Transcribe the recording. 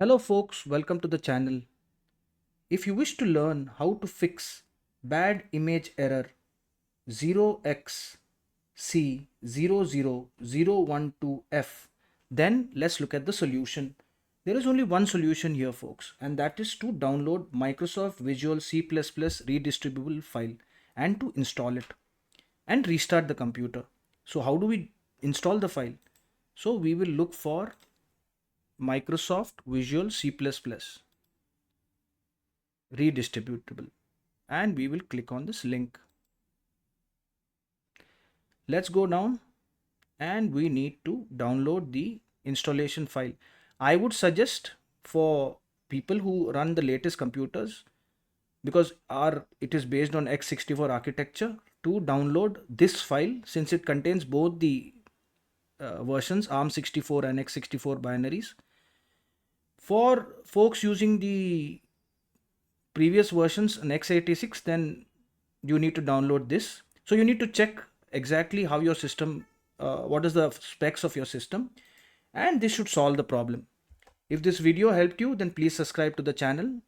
Hello folks, welcome to the channel. If you wish to learn how to fix bad image error 0xc00012f, then let's look at the solution. There is only one solution here folks, and that is to download Microsoft Visual C++ redistributable file and to install it and restart the computer. So how do we install the file? So we will look for Microsoft Visual C++ redistributable and we will click on this link. Let's go down and we need to download the installation file. I would suggest for people who run the latest computers, because it is based on x64 architecture, to download this file since it contains both the versions ARM64 and x64 binaries. For folks using the previous versions in x86, then you need to download this. So you need to check exactly how your system, what is the specs of your system, and this should solve the problem. If this video helped you, then please subscribe to the channel.